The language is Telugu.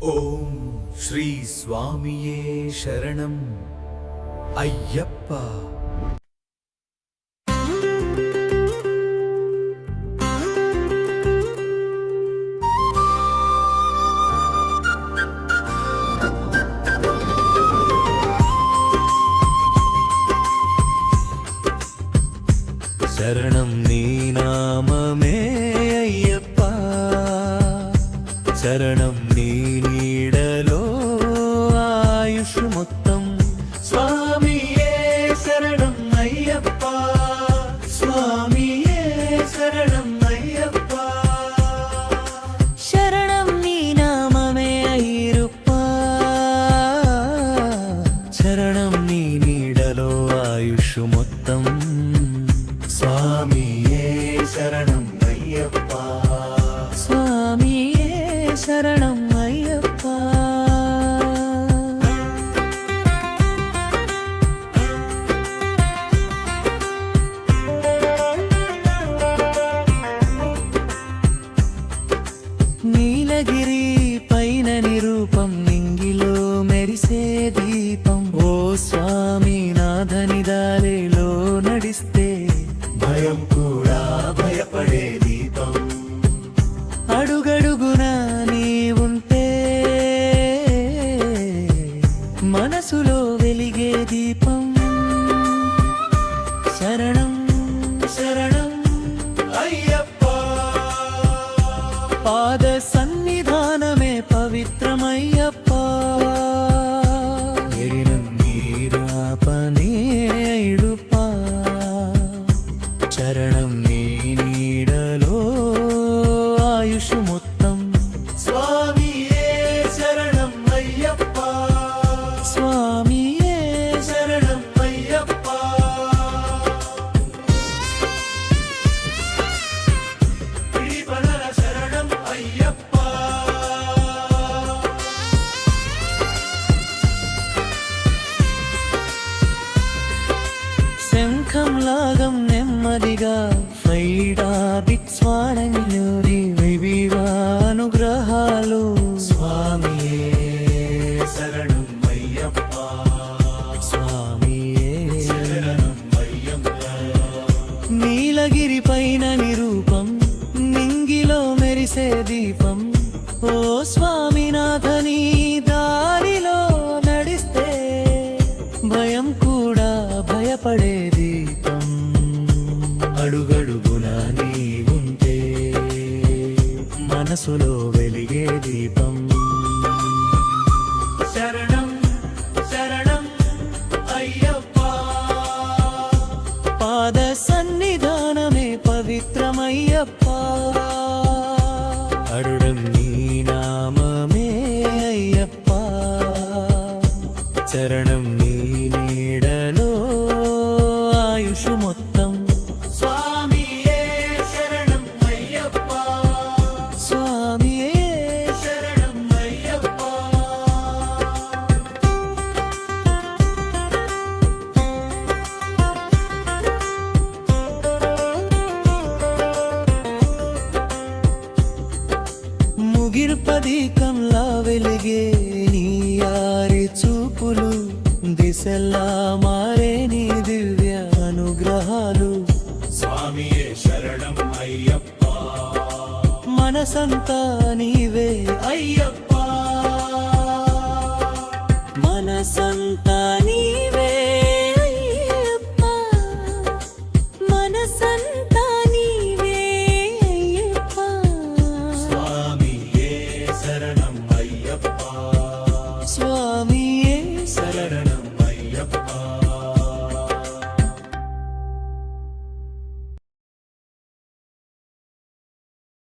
ఓం శ్రీ స్వామియే శరణం అయ్యప్ప. శరణం నీ నామమే అయ్యప్ప, శరణం నీ నీడలో ఆయుష్ మొత్తం. స్వామియే శరణం అయ్యప్ప, స్వామియే శరణం అయ్యప్ప. శరణం నీ నామమే అయ్యప్ప, శరణం నీ నీడలో ఆయుష్ మొత్తం. స్వామియే శరణం అయ్యప్ప, స్వామియే శరణం అయ్యప్ప. నీలగిరి పైన నిరూపం, నింగిలో మెరిసే దీపం. ఓ స్వామి నాథని దారిలో నడిస్తే భయం కూడా భయపడే దీపం. అడుగడుగున నీ ఉంటే మనసులో వెలిగే దీపం. శరణం శరణం అయ్యప్ప, పాద సన్నిధానమే పవిత్రమయ్యప్ప. ఎరినం నీరాపనే ఇడుపా, చరణం నీ నీడలో ఆయుష్ మొత్తం. స్వామియే శరణం అయ్యప్ప, స్వామియే శరణం అయ్యప్ప. శ్రీపదర శరణం అయ్యప్ప. శంఖం లాగం నెమ్మదిగా ఫైడా బిట్స్ వాడంలోని వివివానుగ్రహాలు. స్వామియే శరణం అయ్యప్ప, స్వామియే శరణం అయ్యప్ప. నీలగిరి పైన నిరూపం, నింగిలో మెరిసే దీపం. ఓ స్వామినాథని దారిలో నడిస్తే భయం కూడా భయపడే దీపం. అడుగడుగున నీ ఉంటే మనసులో వెలిగే దీపం. శరణం శరణం అయ్యప్ప, పాద సన్నిధానమే పవిత్రమయ్యప్ప. అరుడం నీ నామమే అయ్యప్ప, చరణం నీ నీడలో ఆయుష్ మొత్తం. స్వామియే శరణం అయ్యప్ప, స్వామియే శరణం అయ్యప్ప. ముగిర్పదీకంలా వెలిగే నీ యారి చూపులు, దిశల్లా మారే నీ దివ్య అనుగ్రహాలు. స్వామియే శరణం అయ్యప్ప, మనసంతా నీవే అయ్యప్ప.